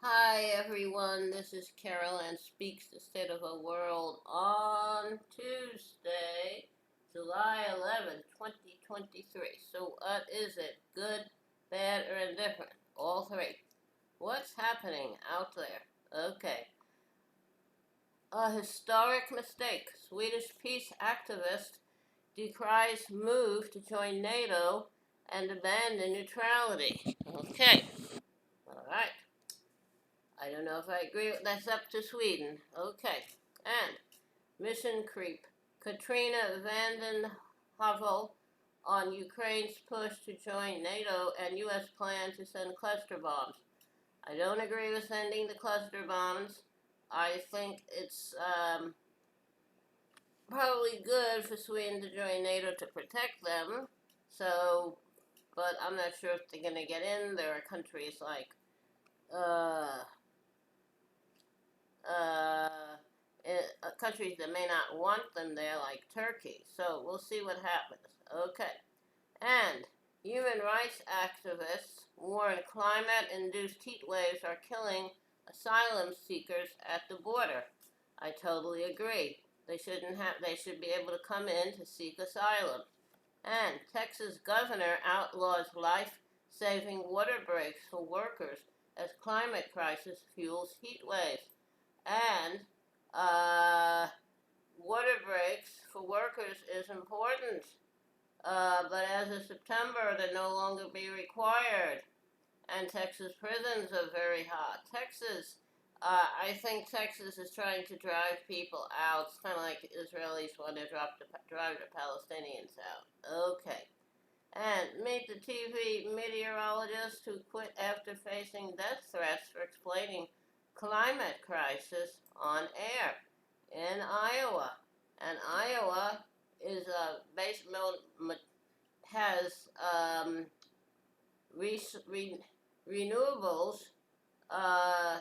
Hi everyone, this is Carol Ann Speaks the State of the World on Tuesday, July 11th, 2023. So what is it? Good, bad, or indifferent? All three. What's happening out there? Okay. A historic mistake. Swedish peace activist decries move to join NATO and abandon neutrality. Okay. All right. I don't know if I agree with that's up to Sweden. Okay. And mission creep. Katrina vanden Heuvel on Ukraine's push to join NATO and U.S. plan to send cluster bombs. I don't agree with sending the cluster bombs. I think it's probably good for Sweden to join NATO to protect them. So, but I'm not sure if they're going to get in. There are countries like uh, uh, countries that may not want them there, like Turkey. So we'll see what happens. Okay. And human rights activists warn climate induced heat waves are killing asylum seekers at the border. I totally agree. They should be able to come in to seek asylum. And Texas governor outlaws life-saving water breaks for workers as climate crisis fuels heat waves. And uh, water breaks for workers is important. But as of September, they'll no longer be required. And Texas prisons are very hot. I think Texas is trying to drive people out. It's kind of like Israelis want to drive the Palestinians out. Okay. And meet the TV meteorologist who quit after facing death threats for explaining climate crisis on air in Iowa. And Iowa is a base has renewables uh,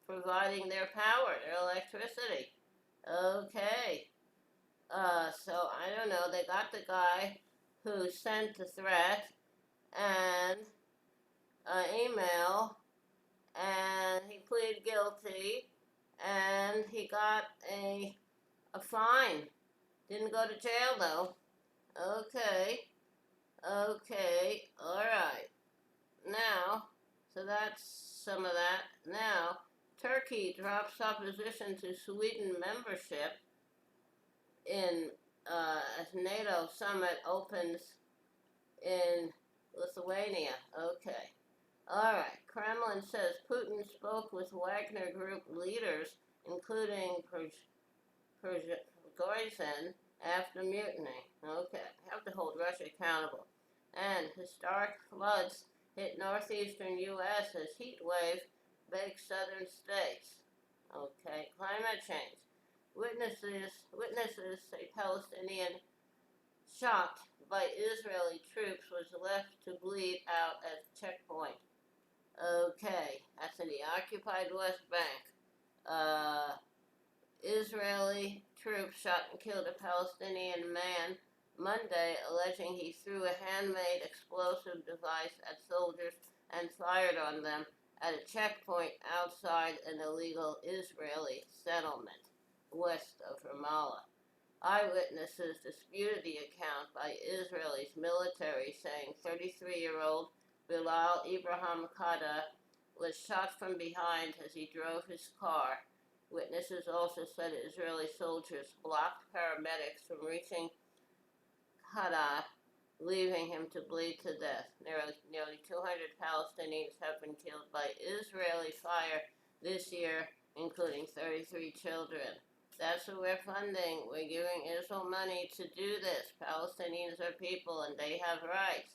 providing their power, their electricity. Okay. So I don't know. They got the guy who sent the threat and an email, and he pleaded guilty, and he got a fine. Didn't go to jail though. Okay. Okay. All right. Now, so that's some of that. Now, Turkey drops opposition to Sweden membership in as NATO summit opens in Lithuania. Okay. All right. Kremlin says Putin spoke with Wagner Group leaders, including Prigozhin, after mutiny. Okay. Have to hold Russia accountable. And historic floods hit northeastern U.S. as heat wave bakes southern states. Okay. Climate change. Witnesses say Palestinian shot by Israeli troops was left to bleed out at checkpoint. Okay, that's in the occupied West Bank. Uh, Israeli troops shot and killed a Palestinian man Monday, alleging he threw a handmade explosive device at soldiers and fired on them at a checkpoint outside an illegal Israeli settlement west of Ramallah. Eyewitnesses disputed the account by Israel's military, saying 33-year-old Bilal Ibrahim Kada was shot from behind as he drove his car. Witnesses also said Israeli soldiers blocked paramedics from reaching Kada, leaving him to bleed to death. Nearly 200 Palestinians have been killed by Israeli fire this year, including 33 children. That's what we're funding. We're giving Israel money to do this. Palestinians are people and they have rights.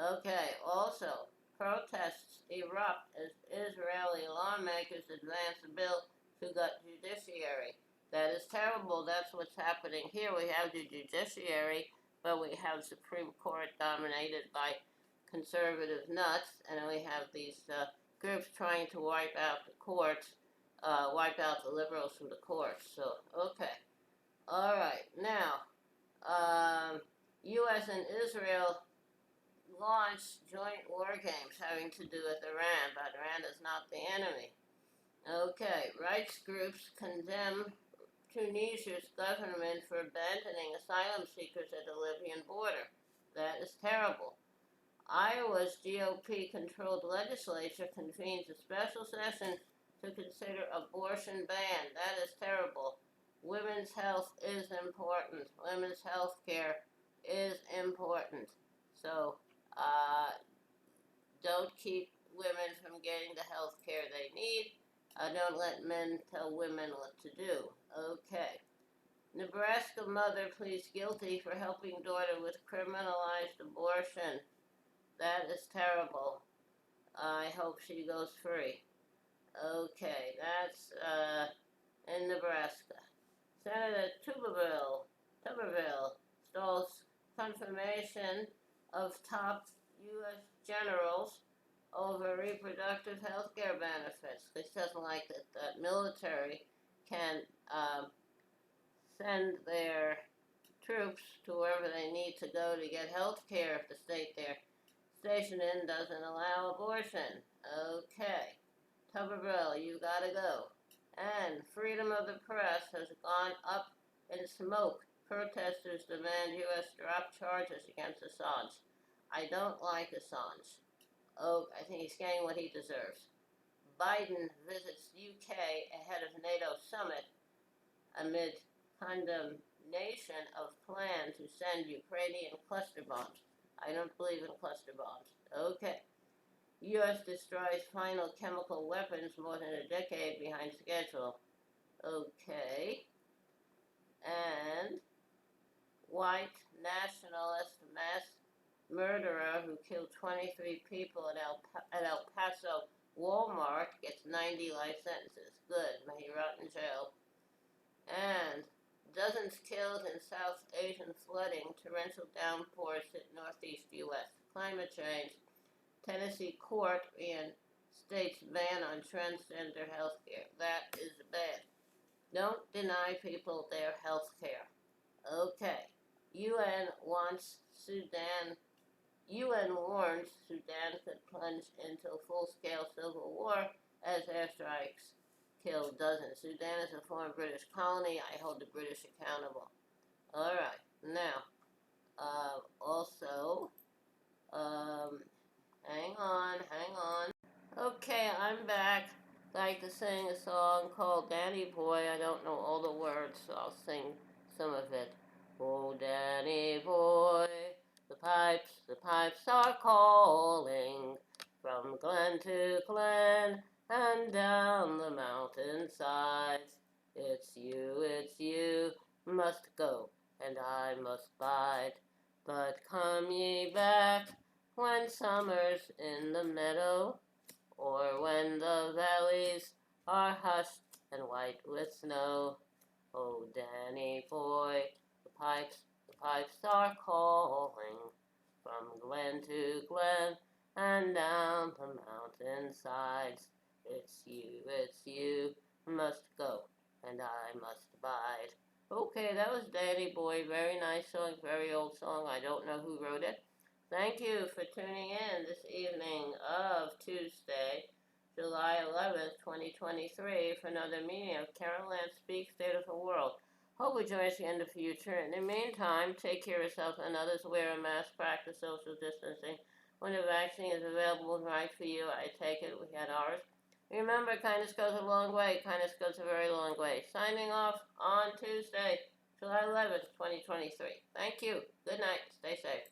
Okay, also, protests erupt as Israeli lawmakers advance a bill to gut judiciary. That is terrible. That's what's happening here. We have the judiciary, but we have Supreme Court dominated by conservative nuts, and we have these groups trying to wipe out the courts, wipe out the liberals from the courts. So, okay. All right. Now, U.S. and Israel launch joint war games having to do with Iran, but Iran is not the enemy. Okay, rights groups condemn Tunisia's government for abandoning asylum seekers at the Libyan border. That is terrible. Iowa's GOP-controlled legislature convenes a special session to consider abortion ban. That is terrible. Women's health is important. Women's health care is important. So, don't keep women from getting the health care they need. Don't let men tell women what to do. Okay. Nebraska mother pleads guilty for helping daughter with criminalized abortion. That is terrible. I hope she goes free. Okay, that's in Nebraska. Senator Tuberville stalls confirmation of top U.S. generals over reproductive health care benefits. This doesn't like that the military can send their troops to wherever they need to go to get health care if the state they're stationed in doesn't allow abortion. Okay. Tuberville, you gotta go. And freedom of the press has gone up in smoke. Protesters demand U.S. drop charges against Assange. I don't like Assange. Oh, I think he's getting what he deserves. Biden visits UK ahead of NATO summit amid condemnation of plan to send Ukrainian cluster bombs. I don't believe in cluster bombs. Okay. U.S. destroys final chemical weapons more than a decade behind schedule. Okay. And white nationalist mass murderer who killed 23 people at El Paso Walmart gets 90 life sentences. Good. May he rot in jail. And dozens killed in South Asian flooding. Torrential downpours hit northeast U.S. Climate change. Tennessee court reinstates ban on transgender health care. That is bad. Don't deny people their health care. Okay. UN warns Sudan could plunge into a full-scale civil war as airstrikes kill dozens. Sudan is a former British colony. I hold the British accountable. All right. Now, also, hang on. Okay, I'm back. I like to sing a song called Danny Boy. I don't know all the words, so I'll sing some of it. Oh, Danny Boy, the pipes are calling from glen to glen and down the mountainsides. It's you, must go, and I must bide. But come ye back when summer's in the meadow, or when the valleys are hushed and white with snow. Oh, Danny Boy, the pipes are calling from glen to glen and down the mountainsides. It's you, must go, and I must bide. Okay, that was Danny Boy. Very nice song, very old song. I don't know who wrote it. Thank you for tuning in this evening of Tuesday, July 11th, 2023, for another meeting of Carol Ann Speaks State of the World. Hope you join us again in the future. In the meantime, take care of yourself and others. Wear a mask, practice social distancing. When the vaccine is available and right for you, I take it. We had ours. Remember, kindness goes a long way. Kindness goes a very long way. Signing off on Tuesday, July 11th, 2023. Thank you. Good night. Stay safe.